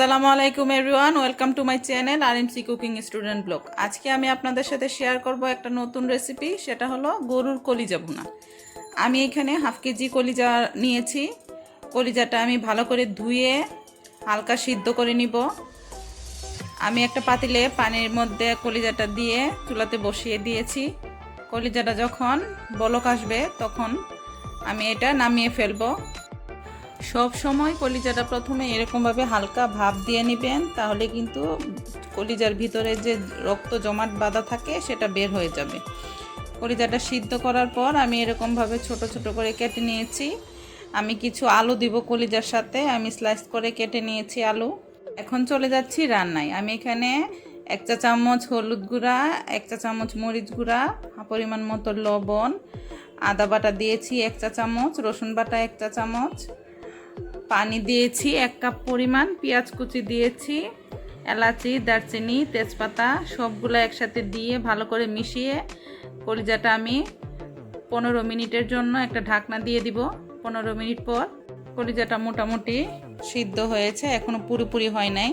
আসসালামু আলাইকুম everyone, welcome to my channel RMC cooking student blog. আজকে আমি আপনাদের সাথে শেয়ার করব একটা নতুন রেসিপি, সেটা হলো গরুর কলিজা ভুনা। আমি এখানে হাফ কেজি কলিজা নিয়েছি। কলিজাটা আমি ভালো করে ধুয়ে হালকা সিদ্ধ করে নিব। আমি একটা পাতিলে পানির মধ্যে কলিজাটা দিয়ে চুলাতে বসিয়ে দিয়েছি। কলিজাটা যখন বলক আসবে তখন আমি এটা নামিয়ে ফেলবো। সব সময় কলিজাটা প্রথমে এরকমভাবে হালকা ভাপ দিয়ে নেবেন, তাহলে কিন্তু কলিজার ভিতরে যে রক্ত জমাট বাঁধা থাকে সেটা বের হয়ে যাবে। কলিজাটা সিদ্ধ করার পর আমি এরকমভাবে ছোট ছোট করে কেটে নিয়েছি। আমি কিছু আলু দিব কলিজার সাথে, আমি স্লাইস করে কেটে নিয়েছি আলু। এখন চলে যাচ্ছি রান্নায়। আমি এখানে 1 চা চামচ হলুদ গুঁড়া, 1 চা চামচ মরিচ গুঁড়া, পরিমাণ মতো লবণ, আদা বাটা দিয়েছি 1 চা চামচ, রসুন বাটা 1 চা চামচ, পানি দিয়েছি 1 কাপ পরিমাণ, পেঁয়াজ কুচি দিয়েছি, এলাচি, দারচিনি, তেজপাতা সবগুলো একসাথে দিয়ে ভালো করে মিশিয়ে কলিজাটা আমি 15 মিনিটের জন্য একটা ঢাকনা দিয়ে দিব। 15 মিনিট পর কলিজাটা মোটামুটি সিদ্ধ হয়েছে, এখনো পুরোপুরি হয় নাই।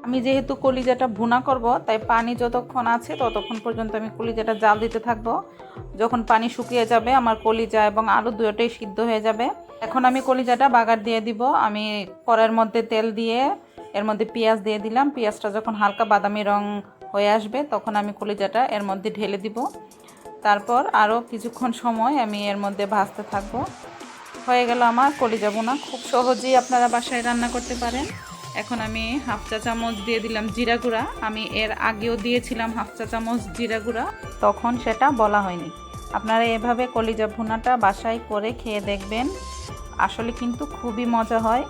আমি যেহেতু কলিজাটা ভুনা করব, তাই পানি যতক্ষণ আছে ততক্ষণ পর্যন্ত আমি কলিজাটা জাল দিতে থাকবো। যখন পানি শুকিয়ে যাবে আমার কলিজা এবং আলু দুটোই সিদ্ধ হয়ে যাবে। এখন আমি কলিজাটা বাগার দিয়ে দিব। আমি কড়াইয়ের মধ্যে তেল দিয়ে এর মধ্যে পেঁয়াজ দিয়ে দিলাম। পেঁয়াজটা যখন হালকা বাদামি রং হয়ে আসবে তখন আমি কলিজাটা এর মধ্যে ঢেলে দিব। তারপর আরও কিছুক্ষণ সময় আমি এর মধ্যে ভাজতে থাকবো। হয়ে গেল আমার কলিজা ভুনা। খুব সহজেই আপনারা বাসায় রান্না করতে পারেন। এখন আমি হাফ চা চামচ দিয়ে দিলাম জিরা গুঁড়া। আমি এর আগেও দিয়েছিলাম হাফ চা চামচ জিরা গুঁড়া, তখন সেটা বলা হয়নি। আপনারা এভাবে কলিজা ভুনাটা বাসায় করে খেয়ে দেখবেন, আসলে কিন্তু খুবই মজা হয়।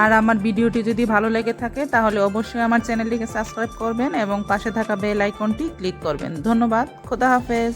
আর আমার ভিডিওটি যদি ভালো লেগে থাকে তাহলে অবশ্যই আমার চ্যানেলটিকে সাবস্ক্রাইব করবেন এবং পাশে থাকা বেল আইকনটি ক্লিক করবেন। ধন্যবাদ। খোদা হাফেজ।